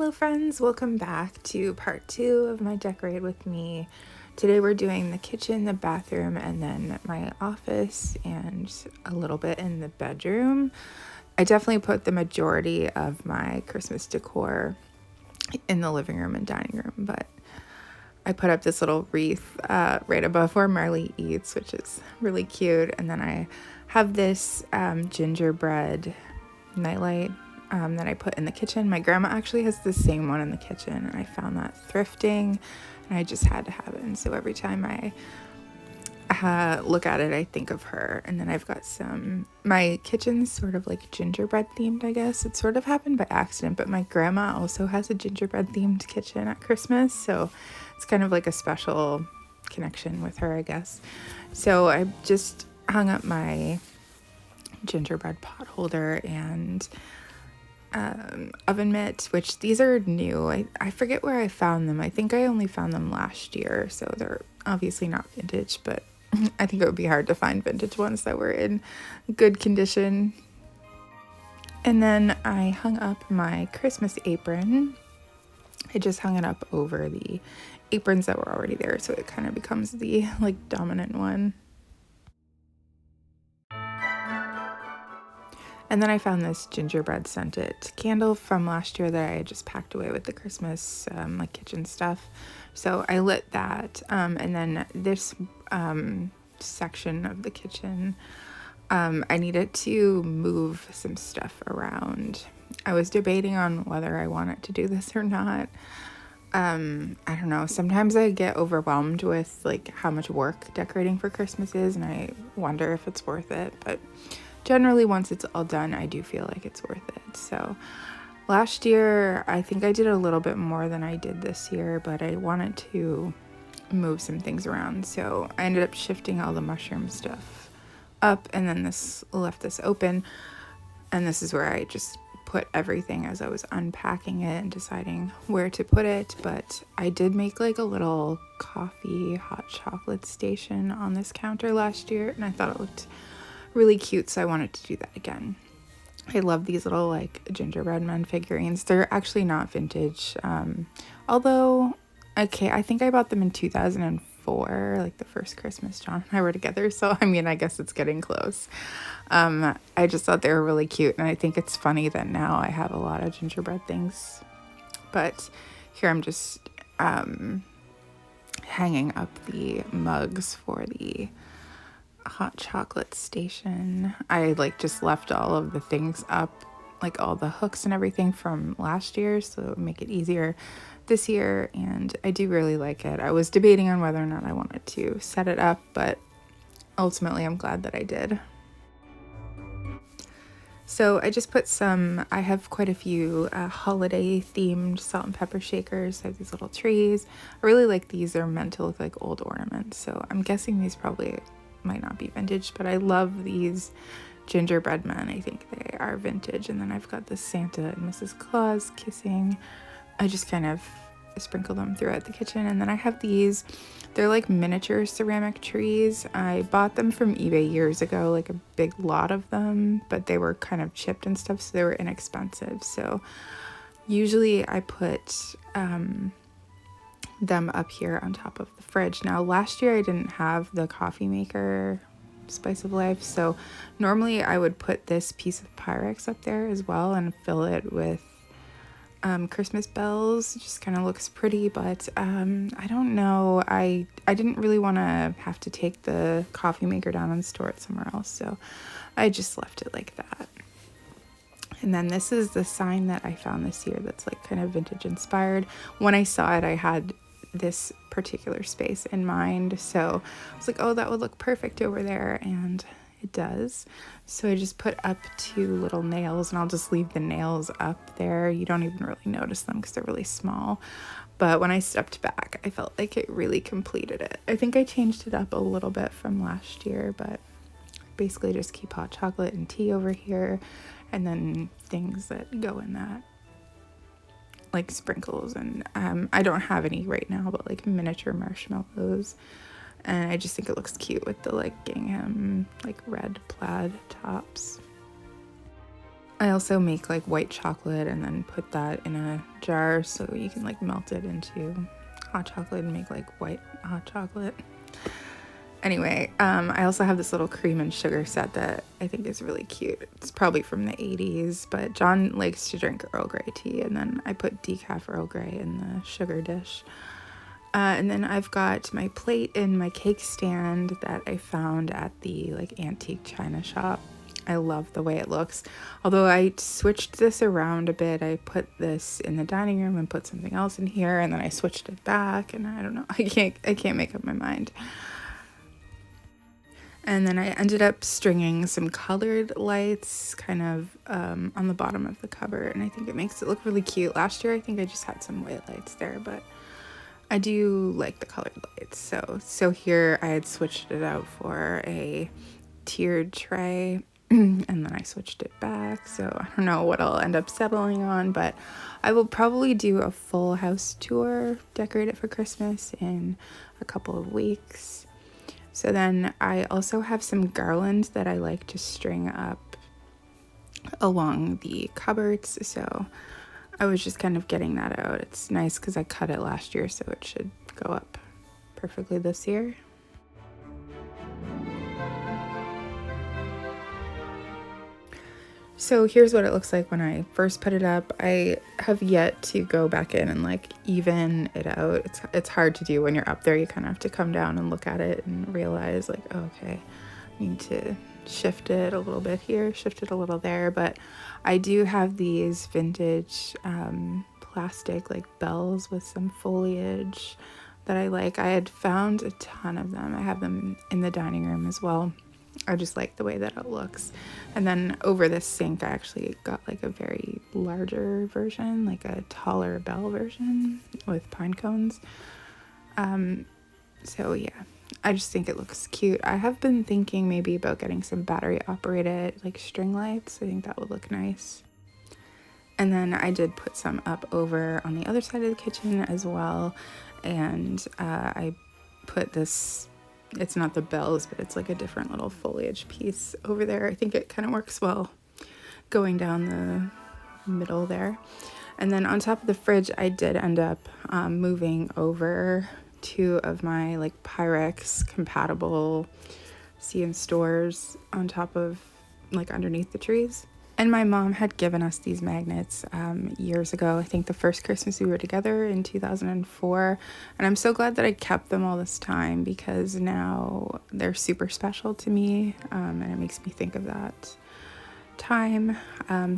Hello friends, welcome back to part 2 of my Decorate With Me. Today we're doing the kitchen, the bathroom, and then my office and a little bit in the bedroom. I definitely put the majority of my Christmas decor in the living room and dining room, but I put up this little wreath right above where Marley eats, which is really cute. And then I have this gingerbread nightlight that I put in the kitchen. My grandma actually has the same one in the kitchen, and I found that thrifting, and I just had to have it. And so every time I look at it, I think of her. And then I've got my kitchen's sort of like gingerbread themed, I guess. It sort of happened by accident, but my grandma also has a gingerbread themed kitchen at Christmas, so it's kind of like a special connection with her, I guess. So I just hung up my gingerbread pot holder and oven mitt, which these are new. I forget where I found them. I think I only found them last year, so they're obviously not vintage, but I think it would be hard to find vintage ones that were in good condition. And then I hung up my Christmas apron. I just hung it up over the aprons that were already there, so it kind of becomes the like dominant one. And then I found this gingerbread scented candle from last year that I had just packed away with the Christmas like kitchen stuff. So I lit that. And then this section of the kitchen, I needed to move some stuff around. I was debating on whether I wanted to do this or not. I don't know. Sometimes I get overwhelmed with like how much work decorating for Christmas is, and I wonder if it's worth it. But generally, once it's all done, I do feel like it's worth it. So last year, I think I did a little bit more than I did this year, but I wanted to move some things around. So I ended up shifting all the mushroom stuff up, and then left this open. And this is where I just put everything as I was unpacking it and deciding where to put it. But I did make like a little coffee hot chocolate station on this counter last year, and I thought it looked really cute, so I wanted to do that again. I love these little like gingerbread men figurines. They're actually not vintage, although okay, I think I bought them in 2004, like the first Christmas John and I were together, so I mean I guess it's getting close. I just thought they were really cute, and I think it's funny that now I have a lot of gingerbread things, but here I'm just hanging up the mugs for the hot chocolate station. I like just left all of the things up, like all the hooks and everything from last year, so it would make it easier this year, and I do really like it. I was debating on whether or not I wanted to set it up, but ultimately I'm glad that I did. So I just put I have quite a few holiday themed salt and pepper shakers. I have these little trees. I really like these. They're meant to look like old ornaments, so I'm guessing these probably might not be vintage, but I love these gingerbread men. I think they are vintage. And then I've got the Santa and Mrs. Claus kissing. I just kind of sprinkle them throughout the kitchen. And then I have these, they're like miniature ceramic trees. I bought them from eBay years ago, like a big lot of them, but they were kind of chipped and stuff, so they were inexpensive. So usually I put them up here on top of the fridge. Now last year I didn't have the coffee maker Spice of Life, so normally I would put this piece of Pyrex up there as well and fill it with Christmas bells. It just kind of looks pretty, but I don't know, I didn't really want to have to take the coffee maker down and store it somewhere else, so I just left it like that. And then this is the sign that I found this year that's like kind of vintage inspired. When I saw it, I had this particular space in mind, so I was like, oh, that would look perfect over there, and it does. So I just put up 2 little nails, and I'll just leave the nails up there. You don't even really notice them because they're really small, but when I stepped back, I felt like it really completed it. I think I changed it up a little bit from last year, but basically just keep hot chocolate and tea over here, and then things that go in that, like sprinkles, and I don't have any right now, but like miniature marshmallows, and I just think it looks cute with the like gingham like red plaid tops. I also make like white chocolate and then put that in a jar so you can like melt it into hot chocolate and make like white hot chocolate. Anyway, I also have this little cream and sugar set that I think is really cute. It's probably from the 80s, but John likes to drink Earl Grey tea, and then I put decaf Earl Grey in the sugar dish. And then I've got my plate and my cake stand that I found at the like antique china shop. I love the way it looks. Although I switched this around a bit. I put this in the dining room and put something else in here, and then I switched it back, and I don't know. I can't make up my mind. And then I ended up stringing some colored lights kind of on the bottom of the cupboard, and I think it makes it look really cute. Last year I think I just had some white lights there, but I do like the colored lights. So here I had switched it out for a tiered tray, and then I switched it back. So I don't know what I'll end up settling on, but I will probably do a full house tour, decorate it for Christmas in a couple of weeks. So then I also have some garlands that I like to string up along the cupboards. So I was just kind of getting that out. It's nice because I cut it last year, so it should go up perfectly this year. So here's what it looks like when I first put it up. I have yet to go back in and like even it out. It's hard to do when you're up there. You kind of have to come down and look at it and realize like, oh, okay, I need to shift it a little bit here, shift it a little there. But I do have these vintage plastic like bells with some foliage that I like. I had found a ton of them. I have them in the dining room as well. I just like the way that it looks. And then over this sink I actually got like a very larger version, like a taller bell version with pine cones. So yeah, I just think it looks cute. I have been thinking maybe about getting some battery operated like string lights. I think that would look nice. And then I did put some up over on the other side of the kitchen as well. And I put this, it's not the bells, but it's like a different little foliage piece over there. I think it kind of works well going down the middle there. And then on top of the fridge, I did end up moving over 2 of my like Pyrex compatible see-in stores on top of like underneath the trees. And my mom had given us these magnets years ago. I think the first Christmas we were together in 2004. And I'm so glad that I kept them all this time because now they're super special to me. And it makes me think of that time.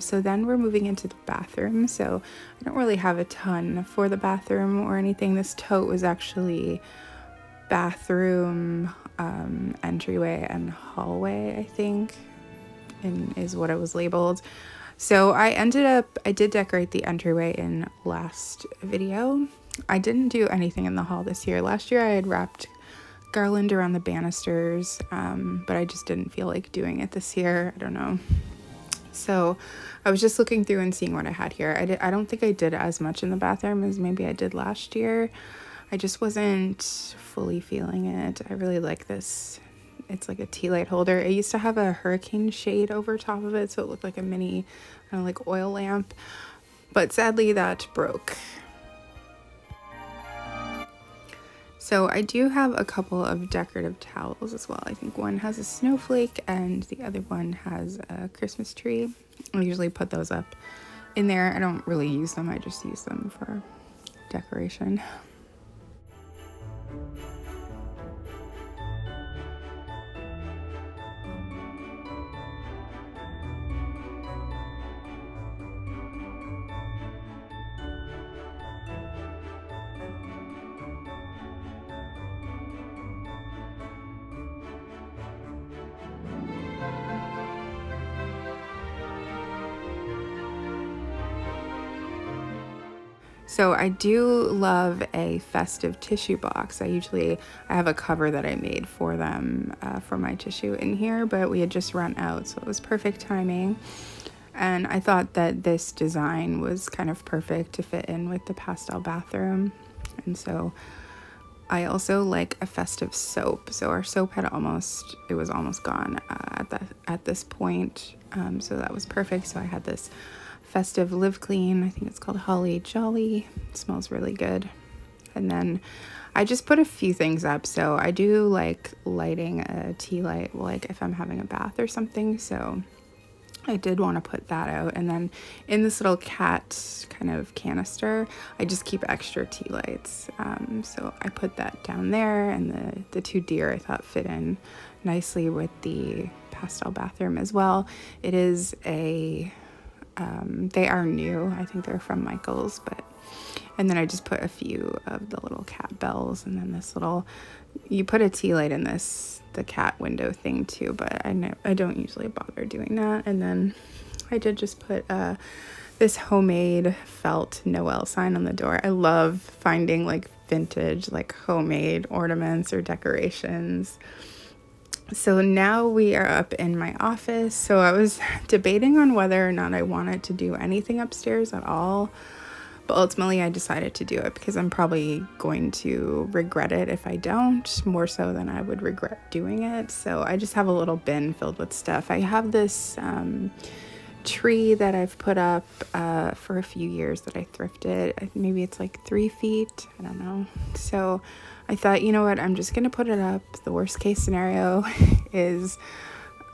So then we're moving into the bathroom. So I don't really have a ton for the bathroom or anything. This tote was actually bathroom, entryway, and hallway, I think. And is what it was labeled. So I did decorate the entryway in last video. I didn't do anything in the hall this year. Last year I had wrapped garland around the banisters, but I just didn't feel like doing it this year. I don't know. So I was just looking through and seeing what I had here. I don't think I did as much in the bathroom as maybe I did last year. I just wasn't fully feeling it. I really like this. It's like a tea light holder. It used to have a hurricane shade over top of it, so it looked like a mini kind of like oil lamp, but sadly that broke. So I do have a couple of decorative towels as well. I think one has a snowflake and the other one has a Christmas tree. I usually put those up in there. I don't really use them. I just use them for decoration. So I do love a festive tissue box. I have a cover that I made for them for my tissue in here, but we had just run out, so it was perfect timing. And I thought that this design was kind of perfect to fit in with the pastel bathroom. And so I also like a festive soap. So our soap had it was almost gone at this point. So that was perfect. So I had this festive Live Clean. I think it's called Holly Jolly. It smells really good. And then I just put a few things up. So I do like lighting a tea light, like if I'm having a bath or something. So I did want to put that out. And then in this little cat kind of canister, I just keep extra tea lights. So I put that down there, and the two deer I thought fit in nicely with the pastel bathroom as well. It is they are new. I think they're from Michael's, and then I just put a few of the little cat bells, and then this little, you put a tea light in the cat window thing too, but I don't usually bother doing that. And then I did just put this homemade felt Noel sign on the door. I love finding like vintage, like homemade ornaments or decorations. So now we are up in my office. So I was debating on whether or not I wanted to do anything upstairs at all. But ultimately I decided to do it because I'm probably going to regret it if I don't, more so than I would regret doing it. So I just have a little bin filled with stuff. I have this tree that I've put up for a few years that I thrifted. Maybe it's like 3 feet. I don't know. So I thought, you know what, I'm just going to put it up. The worst case scenario is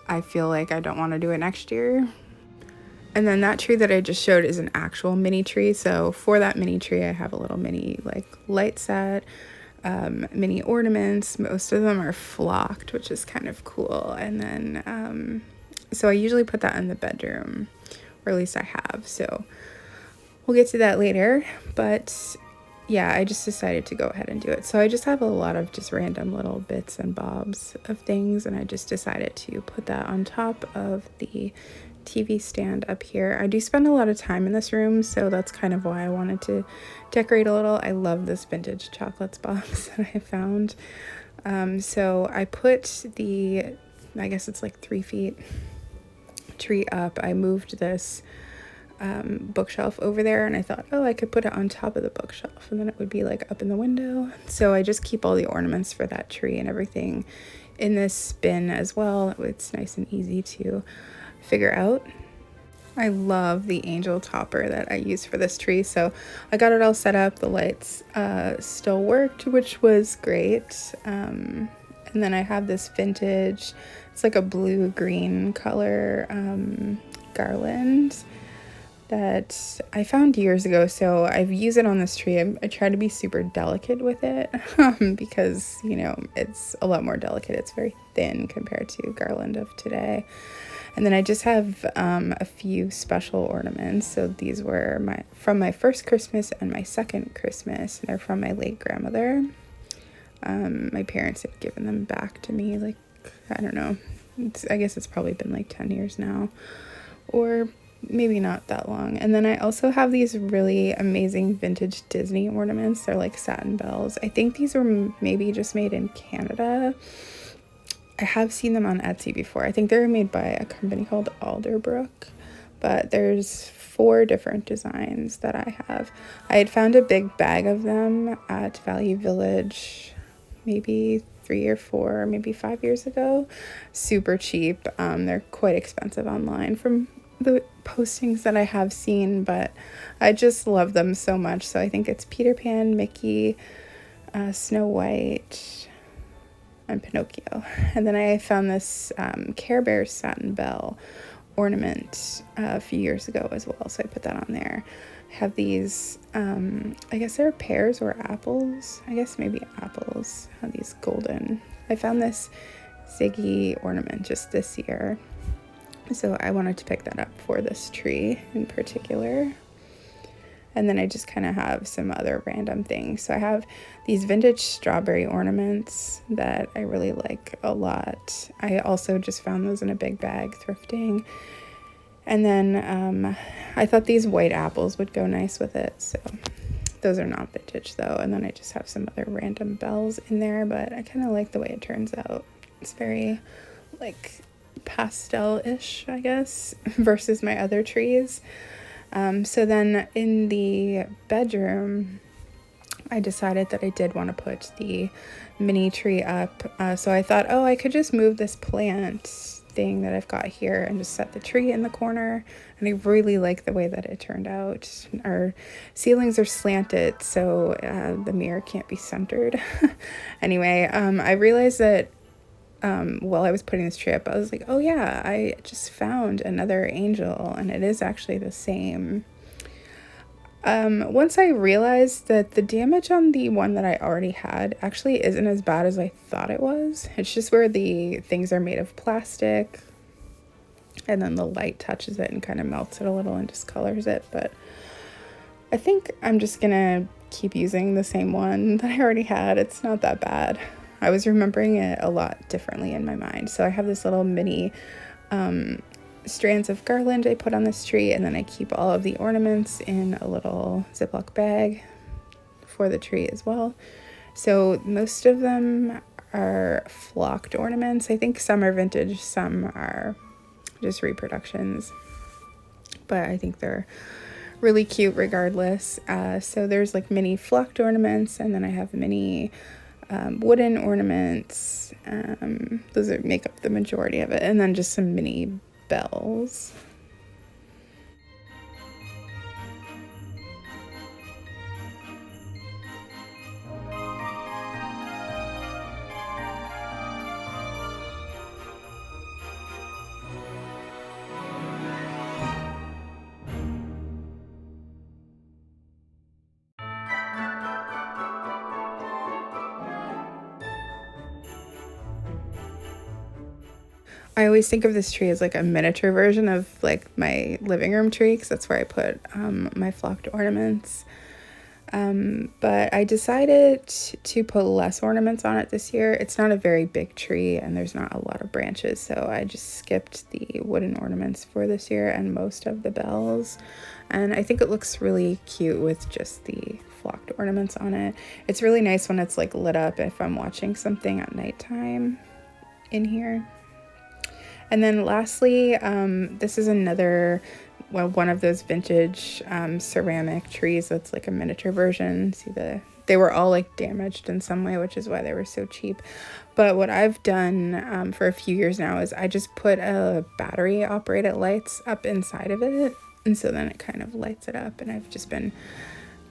I feel like I don't want to do it next year. And then that tree that I just showed is an actual mini tree. So for that mini tree, I have a little mini like light set, mini ornaments. Most of them are flocked, which is kind of cool. And then, so I usually put that in the bedroom, or at least I have. So we'll get to that later. But yeah, I just decided to go ahead and do it. So I just have a lot of just random little bits and bobs of things. And I just decided to put that on top of the TV stand up here. I do spend a lot of time in this room, so that's kind of why I wanted to decorate a little. I love this vintage chocolates box that I found. So I put I guess it's like 3 feet tree up. I moved this bookshelf over there, and I thought, oh, I could put it on top of the bookshelf, and then it would be like up in the window. So I just keep all the ornaments for that tree and everything in this bin as well. It's nice and easy to figure out. I love the angel topper that I use for this tree. So I got it all set up. The lights still worked, which was great. And then I have this vintage, it's like a blue-green color garland that I found years ago. So I've used it on this tree. I try to be super delicate with it because, you know, it's a lot more delicate. It's very thin compared to garland of today. And then I just have a few special ornaments. So these were from my first Christmas and my second Christmas. They're from my late grandmother. My parents had given them back to me, like, I don't know. I guess it's probably been like 10 years now, or maybe not that long. And then I also have these really amazing vintage Disney ornaments. They're like satin bells. I think these were maybe just made in Canada. I have seen them on Etsy before. I think they were made by a company called Alderbrook, but there's 4 different designs that I have. I had found a big bag of them at Value Village maybe 3 or 4, maybe 5 years ago. Super cheap. They're quite expensive online from the postings that I have seen, but I just love them so much. So I think it's Peter Pan, Mickey, Snow White, and Pinocchio. And then I found this Care Bear satin bell ornament a few years ago as well, so I put that on there. I have these, I guess they're pears or apples. I guess maybe apples. I have these golden. I found this Ziggy ornament just this year, so I wanted to pick that up for this tree in particular. And then I just kind of have some other random things. So I have these vintage strawberry ornaments that I really like a lot. I also just found those in a big bag thrifting. And then I thought these white apples would go nice with it. So those are not vintage though. And then I just have some other random bells in there, but I kind of like the way it turns out. It's very like pastel-ish, I guess, versus my other trees. So then in the bedroom, I decided that I did want to put the mini tree up. So I thought, oh, I could just move this plant thing that I've got here and just set the tree in the corner. And I really like the way that it turned out. Our ceilings are slanted, so the mirror can't be centered. Anyway, I realized that while I was putting this tree up, I was like, oh yeah, I just found another angel, and it is actually the same. Once I realized that the damage on the one that I already had actually isn't as bad as I thought it was. It's just where the things are made of plastic, and then the light touches it and kind of melts it a little and discolors it. But I think I'm just gonna keep using the same one that I already had. It's not that bad. I was remembering it a lot differently in my mind. So I have this little mini strands of garland I put on this tree, and then I keep all of the ornaments in a little Ziploc bag for the tree as well. So most of them are flocked ornaments. I think some are vintage, some are just reproductions, but I think they're really cute regardless. So there's like mini flocked ornaments, and then I have mini wooden ornaments. Those make up the majority of it, and then just some mini bells. I always think of this tree as like a miniature version of like my living room tree, because that's where I put my flocked ornaments. But I decided to put less ornaments on it this year. It's not a very big tree and there's not a lot of branches, so I just skipped the wooden ornaments for this year and most of the bells. And I think it looks really cute with just the flocked ornaments on it. It's really nice when it's like lit up if I'm watching something at nighttime in here. And then lastly, this is another, well, one of those vintage ceramic trees that's like a miniature version. See, they were all like damaged in some way, which is why they were so cheap. But what I've done for a few years now is I just put a battery operated lights up inside of it, and so then it kind of lights it up. And I've just been,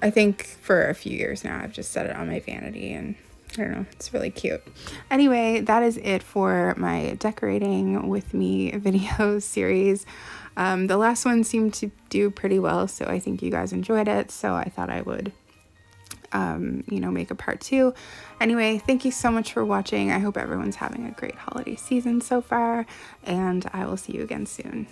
I think for a few years now, I've just set it on my vanity, and I don't know, it's really cute. Anyway, that is it for my decorating with me video series. The last one seemed to do pretty well, so I think you guys enjoyed it, so I thought I would make a part 2. Anyway, thank you so much for watching. I hope everyone's having a great holiday season so far, and I will see you again soon.